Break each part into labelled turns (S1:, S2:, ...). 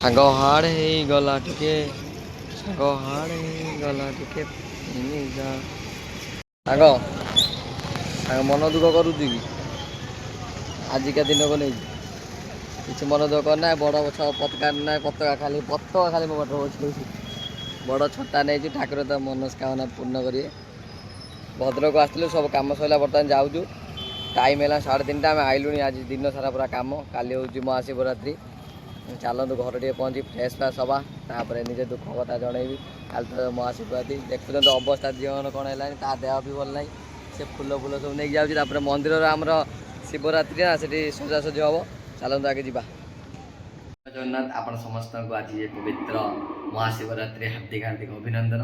S1: ଆଗ ହାଡ଼ ହେଇଗଲା ଟିକେ ଆଗ ହାଡ଼ ହେଇଗଲା ଟିକେ ଆଗ ଆଗ ମନ ଦୁଃଖ କରୁଛି କି ଆଜିକା ଦିନକୁ ନେଇକି କିଛି ମନ ଦୁଃଖ କରନା ବଡ଼ ଗଛ ପତାକା ଖାଲି ମୋ ବାଟରେ ବସିଛି ବଡ଼ ଛତା ନେଇଛି ଠାକୁର ତ ମନସ୍କାମନା ପୂର୍ଣ୍ଣ କରିବେ। ଭଦ୍ରକ ଆସିଥିଲୁ ସବୁ କାମ ସରିଲା ବର୍ତ୍ତମାନ ଯାଉଛୁ ଟାଇମ୍ ହେଲା 3:30 ଆମେ ଆଇଲୁଣି ଆଜି ଦିନ ସାରା ପୁରା କାମ କାଲି ହେଉଛି ମହାଶିବରାତ୍ରି ଚାଲନ୍ତୁ ଘର ଟିକେ ପହଞ୍ଚି ଫ୍ରେଶ୍ ଫ୍ରାସ୍ ହେବା ତାପରେ ନିଜେ ଦୁଃଖ କଥା ଜଣେଇବି କାଲି ତ ମହାଶିବରାତ୍ରି ଦେଖୁଛନ୍ତି ଅବସ୍ଥା ଝିଅର କ'ଣ ହେଲାଣି ତା ଦେହ ବି ଭଲ ନାହିଁ ସେ ଫୁଲ ସବୁ ନେଇକି ଯାଉଛି ତାପରେ ମନ୍ଦିରର ଆମର ଶିବରାତ୍ରି ନା ସେଠି ସଜାସଜି ହେବ ଚାଲନ୍ତୁ ଆଗେ ଯିବା। ଜଗନ୍ନାଥ ଆପଣ ସମସ୍ତଙ୍କୁ ଆଜି ଏ ପବିତ୍ର ମହାଶିବରାତ୍ରି ହାର୍ଦ୍ଦିକ ଅଭିନନ୍ଦନ।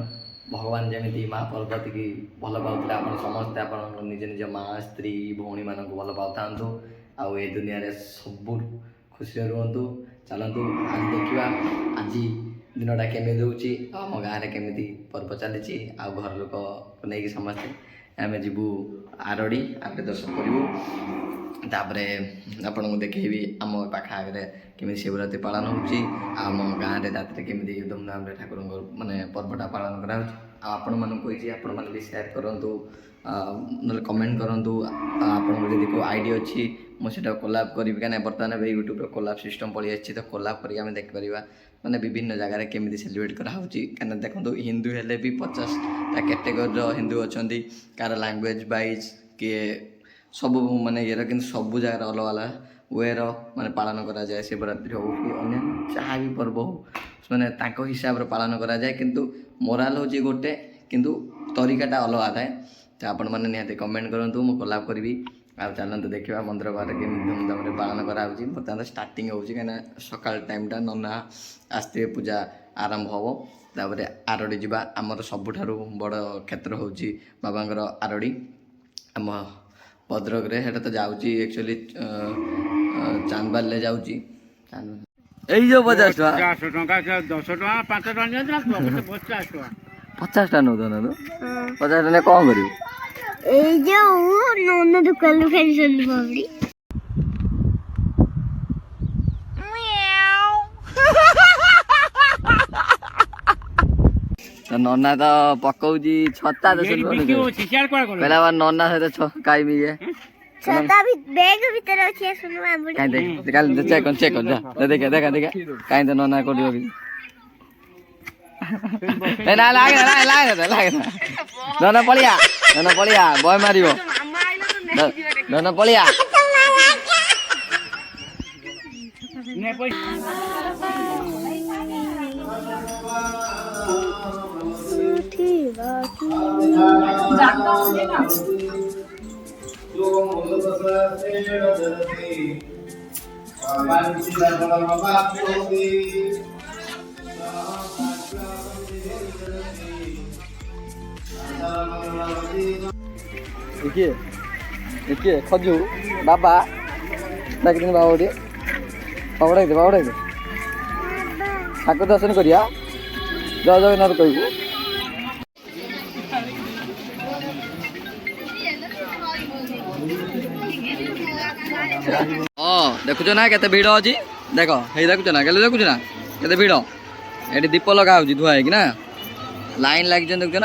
S1: ଭଗବାନ ଯେମିତି ମା ପାର୍ବତୀକି ଭଲ ପାଉଥିଲେ ଆପଣ ସମସ୍ତେ ଆପଣଙ୍କ ନିଜ ନିଜ ମା ସ୍ତ୍ରୀ ଭଉଣୀମାନଙ୍କୁ ଭଲ ପାଉଥାନ୍ତୁ ଆଉ ଏ ଦୁନିଆରେ ସବୁ ଖୁସିରେ ରୁହନ୍ତୁ। ଚାଲନ୍ତୁ ଆଜି ଦେଖିବା ଆଜି ଦିନଟା କେମିତି ହେଉଛି ଆଉ ଆମ ଗାଁରେ କେମିତି ପର୍ବ ଚାଲିଛି ଆଉ ଘର ଲୋକକୁ ନେଇକି ସମସ୍ତେ ଆମେ ଯିବୁ ଆରଡ଼ି ଦର୍ଶନ କରିବୁ ତାପରେ ଆପଣଙ୍କୁ ଦେଖେଇବି ଆମ ପାଖ ଆଗରେ କେମିତି ଶିବରାତ୍ରି ପାଳନ ହେଉଛି ଆଉ ଆମ ଗାଁରେ ରାତିରେ କେମିତି ଧୁମଧାମରେ ଠାକୁରଙ୍କ ମାନେ ପର୍ବଟା ପାଳନ କରାହେଉଛି ଆଉ ଆପଣମାନଙ୍କୁ କହିଛି ଆପଣମାନେ ବି ସେୟାର କରନ୍ତୁ ନହେଲେ କମେଣ୍ଟ କରନ୍ତୁ ଆପଣଙ୍କର ଯଦି କେଉଁ ଆଇଡ଼ିଆ ଅଛି ମୁଁ ସେଇଟା କୋଲାବ୍ କରିବି କାହିଁକିନା ବର୍ତ୍ତମାନ ଏବେ ୟୁଟ୍ୟୁବ୍ର କୋଲାବ୍ ସିଷ୍ଟମ୍ ପଳେଇ ଆସିଛି ତ କୋଲାବ୍ କରିକି ଆମେ ଦେଖିପାରିବା ମାନେ ବିଭିନ୍ନ ଜାଗାରେ କେମିତି ସେଲିବ୍ରେଟ୍ କରାହେଉଛି କାହିଁକିନା ଦେଖନ୍ତୁ ହିନ୍ଦୁ ହେଲେ ବି 50ଟା କ୍ୟାଟେଗୋରୀର ହିନ୍ଦୁ ଅଛନ୍ତି କାହାର ଲାଙ୍ଗୁଏଜ୍ ୱାଇଜ୍ କିଏ ସବୁ ମାନେ ଇଏର କିନ୍ତୁ ସବୁ ଜାଗାରେ ଅଲଗା ଅଲଗା ୱେର ମାନେ ପାଳନ କରାଯାଏ ଶିବରାତ୍ରି ହେଉ କି ଅନ୍ୟାନ୍ୟ ଯାହା ବି ପର୍ବ ହେଉ ମାନେ ତାଙ୍କ ହିସାବରେ ପାଳନ କରାଯାଏ କିନ୍ତୁ ମୋରାଲ ହେଉଛି ଗୋଟେ କିନ୍ତୁ ତରିକାଟା ଅଲଗା ଥାଏ ତ ଆପଣମାନେ ନିହାତି କମେଣ୍ଟ କରନ୍ତୁ ମୁଁ କୋଲାବ୍ କରିବି ଆଉ ଚାଲନ୍ତୁ ଦେଖିବା ମନ୍ଦିର ବାହାରେ କେମିତି ଧୁମଧାମରେ ପାଳନ କରାହେଉଛି ବର୍ତ୍ତମାନ ଷ୍ଟାର୍ଟିଂ ହେଉଛି କାହିଁକିନା ସକାଳ ଟାଇମ୍ଟା ନନା ଆସିଥିବେ ପୂଜା ଆରମ୍ଭ ହେବ ତାପରେ ଆରଡ଼ି ଯିବା ଆମର ସବୁଠାରୁ ବଡ଼ କ୍ଷେତ୍ର ହେଉଛି ବାବାଙ୍କର ଆରଡ଼ି ଆମ ଭଦ୍ରକରେ ସେଇଟା ତ ଯାଉଛି ଆକ୍ଚୁଆଲି ଚାନ୍ଦବାଲିରେ ଯାଉଛି ଏଇ ଯେଉଁ 50 ଟଙ୍କା 10 ଟଙ୍କା 5 ଟଙ୍କା ନିଅନ୍ତି 50 ଟଙ୍କା ନେଉଛ ନା 50 ଟଙ୍କା କ'ଣ କରିବୁ ଏଇ ଯେଉଁ ନନା ଦୋକାନରୁ ଫେରିଛନ୍ତି ଭାବି ନନା ତ ପକଉଛି ଛତା କହିଲା ନନା ସହିତ ଖାଇବି ଇଏ ଚେକ୍ କର ଦେଖା କାହିଁ ତ ନନା କରିବ କି ନନା ପଳିଆ ବୟ ମାରିବ ନନା ପଳିଆ କିଏ ଖଜୁ ବାବା ଡାକିଛନ୍ତି ବାବା ଟିକେ ବାବା ଡାକିଦେ ଠାକୁର ଦର୍ଶନ କରିବା ଜୟ ଜଗନ୍ନାଥ କହିବୁ ହଁ ଦେଖୁଛ ନା କେତେ ଭିଡ଼ ଅଛି ଦେଖ ହେଇ ଦେଖୁଛ ନା କେତେ ଭିଡ଼ ଏଠି ଦୀପ ଲଗା ହେଉଛି ଧୁଆ ହେଇକି ନା ଲାଇନ୍ ଲାଗିଛନ୍ତି ଦେଖୁଛ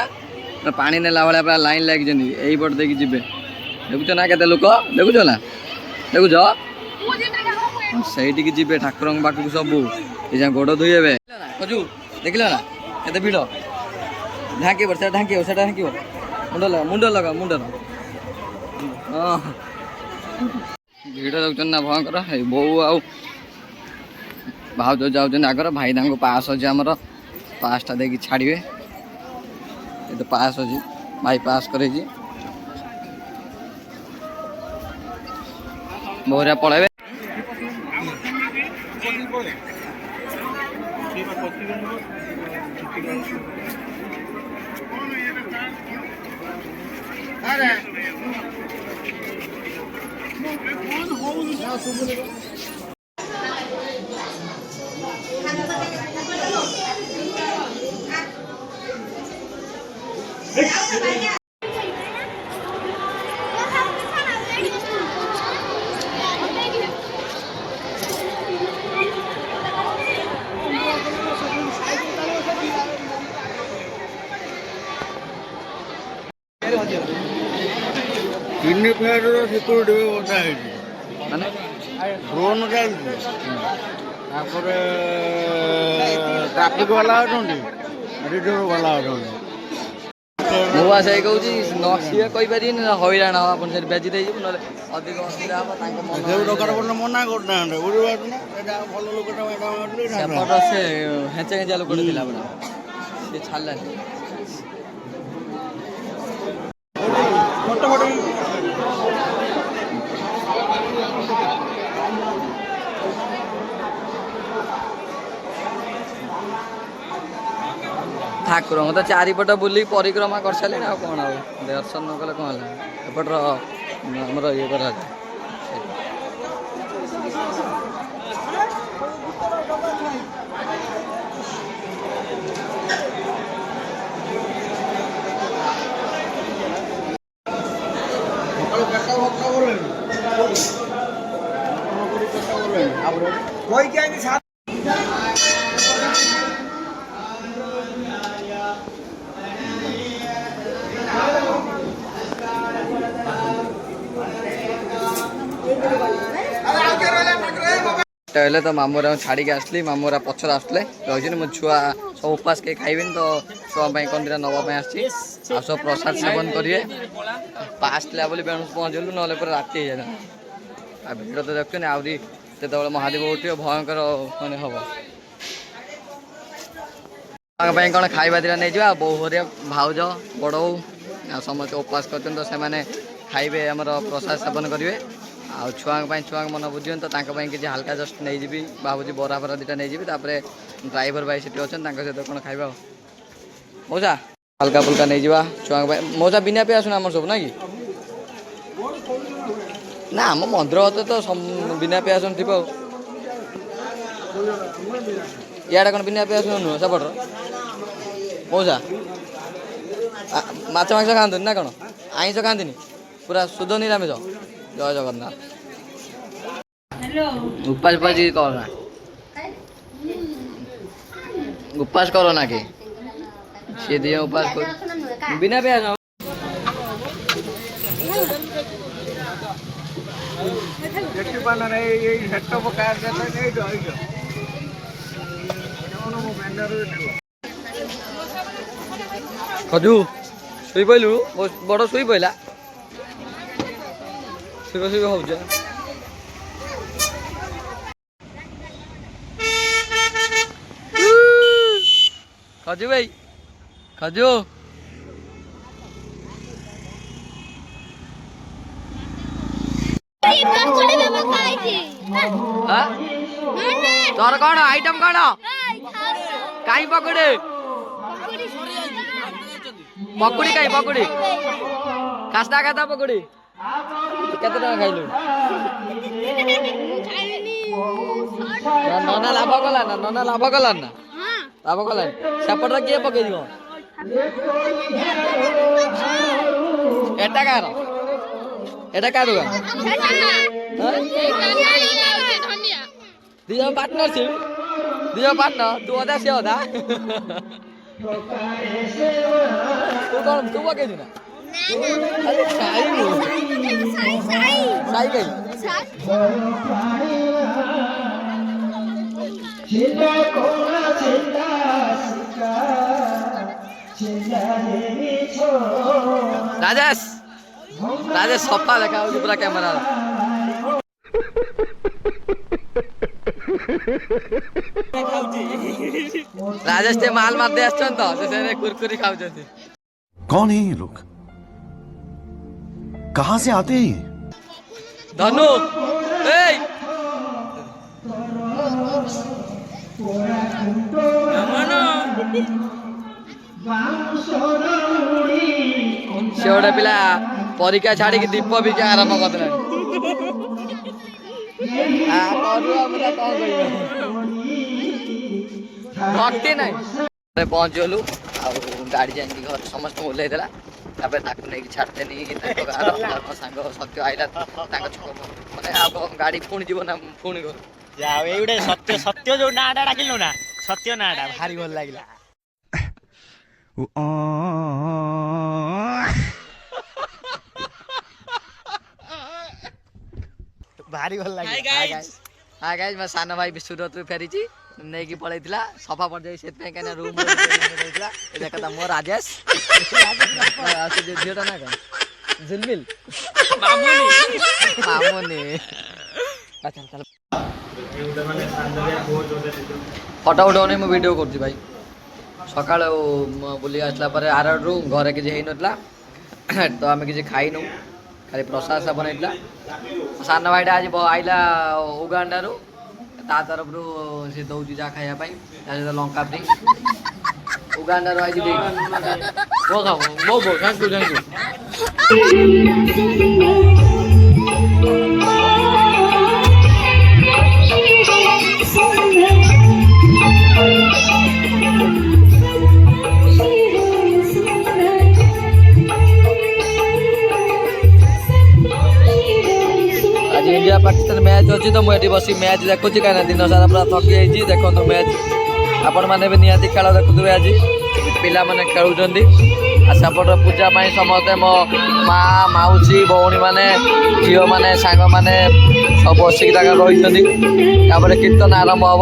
S1: ନା ପାଣି ନେଲା ଭଳିଆ ପୁରା ଲାଇନ୍ ଲାଗିଛନ୍ତି ଏଇପଟ ଦେଇକି ଯିବେ ଦେଖୁଛ ନା କେତେ ଲୋକ ଦେଖୁଛ ସେଇଠିକି ଯିବେ ଠାକୁରଙ୍କ ପାଖକୁ ସବୁ ଏ ଯା ଗୋଡ଼ ଧୋଇବେ ଖଜୁ ଦେଖିଲ ନା କେତେ ଭିଡ଼ ଢାଙ୍କିବ ସେଟା ଢାଙ୍କିବ ମୁଣ୍ଡ ଲଗା ହଁ ଭିଡ଼ ଯାଉଛନ୍ତି ନା ଭୟଙ୍କର ଏଇ ବୋଉ ଆଉ ଭାଉଜ ଯାଉଛନ୍ତି ଆଗର ଭାଇ ତାଙ୍କୁ ପାସ୍ ଅଛି ଆମର ପାସ୍ଟା ଦେଇକି ଛାଡ଼ିବେ ଏ ତ ପାସ୍ ଅଛି ଭାଇ ପାସ୍ କରେଇଛି ବୋହରିଆ ପଳେଇବେ
S2: ସିକ୍ୟୁରିଟି ବ୍ୟବସ୍ଥା ହେଇଛି
S1: ମାନେ
S2: ଡ୍ରୋନ୍ ଚାଲିଛି ତାପରେ ଟ୍ରାଫିକ୍ ବାଲା ଅଛନ୍ତି ରିଜର୍ଭ ବାଲା ଅଛନ୍ତି
S1: ମୁଁ ବା ସେଇ କହୁଛି ସିଏ କହିପାରିବେନି ହଇରାଣ ହବ ଆପଣ ସେଠି ବେଜି ଦେଇଯିବୁ ନହେଲେ ଅଧିକ ଅସୁବିଧା ହବ ତାଙ୍କ ମନ
S2: ଯୋଉ ଦରକାର ପଡ଼ିଲେ ମନା କରୁନାହାନ୍ତି ବୁଝିପାରୁଛୁ ନା ଏଇଟା ଭଲ ଲୋକଟା
S1: ସେପଟ ସେ ହେଞ୍ଚା ହେଞ୍ଚା ଲୋକଟେ ଥିଲା ପୁରା ସେ ଛାଡ଼ିଲାନି ଠାକୁରଙ୍କୁ ତ ଚାରିପଟ ବୁଲିକି ପରିକ୍ରମା କରିସାରିଲେଣି ଆଉ କ'ଣ ଆଉ ଦର୍ଶନ ନ କଲେ କ'ଣ ହେଲା ଏପଟର ଆମର ଇଏ କରାଯାଏ ହେଲେ ତ ମାମୁଁରା ଛାଡ଼ିକି ଆସିଲି ମାମୁଁରା ପଛରେ ଆସୁଥିଲେ ରହିଛନ୍ତି ମୋ ଛୁଆ ସବୁ ଉପାସ କେହି ଖାଇବେନି ତ ଛୁଆ ପାଇଁ କ'ଣ ଦିଟା ନେବା ପାଇଁ ଆସିଛି ଆଉ ସବୁ ପ୍ରସାଦ ସେବନ କରିବେ ପାସ୍ ଥିଲା ବୋଲି ବେଣୁସ ପହଞ୍ଚିଲୁ ନହେଲେ ପୁରା ରାତି ହେଇଯାଇଥିଲା ଆଉ ଭିଡ଼ ତ ଦେଖୁଛନ୍ତି ଆହୁରି ଯେତେବେଳେ ମହାଦେବ ଉଠିବ ଭୟଙ୍କର ମାନେ ହବ ତାଙ୍କ ପାଇଁ କ'ଣ ଖାଇବା ଦିଟା ନେଇଯିବା ବୋଉ ହରିଆ ଭାଉଜ ବଡ଼ ବୋଉ ଆଉ ସମସ୍ତେ ଉପାସ କରିଛନ୍ତି ତ ସେମାନେ ଖାଇବେ ଆମର ପ୍ରସାଦ ସେବନ କରିବେ ଆଉ ଛୁଆଙ୍କ ପାଇଁ ଛୁଆଙ୍କ ମନ ବୁଝିବେନି ତ ତାଙ୍କ ପାଇଁ କିଛି ହାଲକା ଜଷ୍ଟ ନେଇଯିବି ଭାବୁଛି ବରା ଫରା ଦୁଇଟା ନେଇଯିବି ତାପରେ ଡ୍ରାଇଭର ଭାଇ ସେଠି ଅଛନ୍ତି ତାଙ୍କ ସହିତ କ'ଣ ଖାଇବା ଆଉ ମଉସା ହାଲକା ଫୁଲକା ନେଇଯିବା ଛୁଆଙ୍କ ପାଇଁ ମଉସା ବିନା ପିଆଜ ରସୁଣ ଆମର ସବୁ ନା କି ନା ଆମ ମନ୍ଦିର ହତେ ତ ବିନା ପିଆଜ ରସୁଣ ଥିବ ଆଉ ଇଆଡ଼େ କ'ଣ ବିନା ପିଆଜ ରସୁଣ ନୁହଁ ସେପଟର ମଉସା ମାଛ ମାଂସ ଖାଆନ୍ତୁନି ନା କ'ଣ ଆଇଁଷ ଖାଆନ୍ତିନି ପୁରା ଶୁଦ୍ଧ ନିରାମିଷ ଜୟ ଜଗନ୍ନାଥ ଉପାସ ଉପାସ କର ନା ଉପାସ କର ନା କି ସିଏ ଦି ଉପାସ ବିନା ପିଆଜ ଖଜୁ ଶୋଇ ପଇଲୁ ବଡ଼ ଶୋଇ ପଇଲା ଶୋଇବା ଶୋଇବା ହଉଛି ଖଜୁ ଭାଇ ଖଜୁ ତୋର କ'ଣ ଆଇଟମ କ'ଣ କାହିଁ ପକୁଡ଼ି ପକୁଡ଼ି କାହିଁ ପକୁଡ଼ି ଖାସ୍ତା ଖାସ୍ତା ପକୁଡ଼ି କେତେ ଟଙ୍କା ଖାଇଲୁ ନନା ଲାଭ କଲା ନା ନନା ଲାଭ କଲାନି ନା ଲାଭ କଲାନି ସେପଟରେ କିଏ ପକେଇଯିବ ଏଟା କାହାର ଏଟା କାହା ଦୋକାନ ଦି ଜଣ ପାର୍ଟନରସିପ ଦି ଜଣ ପାର୍ଟନର ତୁ ଅଧା ସିଏ ଅଧା ତୁ କ'ଣ ତୁ ପକେଇଛୁ ନା ରାଜେଶ ରାଜେଶ ସଫା ଦେଖା ହଉଛି ପୁରା କ୍ୟାମେରା राजेश ते माल मारते आछन तो से कुरकुरी खाउछथि
S3: कौन है ये लोग कहां से आते हैं
S1: धनु ए से गोटे पिला परीक्षा छाड़ी दीप बिका आरंभ करदेला भक्ति ना पहुँचलु गाड़ी जाइए घर समस्त ओह्लई देला नहीं छाड़ते नहीं सांग सत्य आईला माने गाड़ी पुणी जीव ना पुणी घर
S4: ये सत्य सत्य जो नाटा डाकिलु ना सत्य नाटा भारी भल लागिला ଭାରି ଭଲ ଲାଗେ।
S1: ହାଇ ଗାଇସ୍ ମୋ ସାନ ଭାଇ ସୁରତରୁ ଫେରିଛି ନେଇକି ପଳେଇଥିଲା ସଫା ପଡ଼ିଯାଇ ସେଥିପାଇଁ କାହିଁକିନା ରୁମ୍ ଦେଇଥିଲା ଏ ଦେଖ ମୋ ରାଜେଶ ସେ ଝିଅଟା ନା କଣ ଝିଲମିଲ ମାମୁନି ଫଟୋ ଉଠାଉନି ମୁଁ ଭିଡ଼ିଓ କରୁଛି ଭାଇ ସକାଳୁ ବୁଲି ଆସିଲା ପରେ ଆରଡ଼ରୁ ଘରେ କିଛି ହେଇନଥିଲା ତ ଆମେ କିଛି ଖାଇନୁ ଖାଲି ପ୍ରସାଦ ସେବନ ହେଇଥିଲା ସାନ ଭାଇଟା ଆଜି ଆଇଲା ଉଗାଣ୍ଡାରୁ ତା ତରଫରୁ ସେ ଦେଉଛି ଯାହା ଖାଇବା ପାଇଁ ତା ସହିତ ଲଙ୍କା ଫ୍ରି ଉଗାଣ୍ଡାରୁ ଆଇଛି ଦେଇଛି ମୋ ଖାଉ ମୋ ବୋ ଥ୍ୟାଙ୍କ ୟୁ आज इंडिया पाकिस्तान मैच अच्छी तो मुझे बस मैच देखुची कहीं दिन सारा पूरा थकी जाइए देखो मैच आपण मैंने भी निहाती खेल देखुवे आज पिला माने खेलुंट सेपट पूजा समस्ते मो माँ मौसी भौणी मैंने झील मैंने सांग मैंने सब बसिक रही कीर्तन आरंभ हम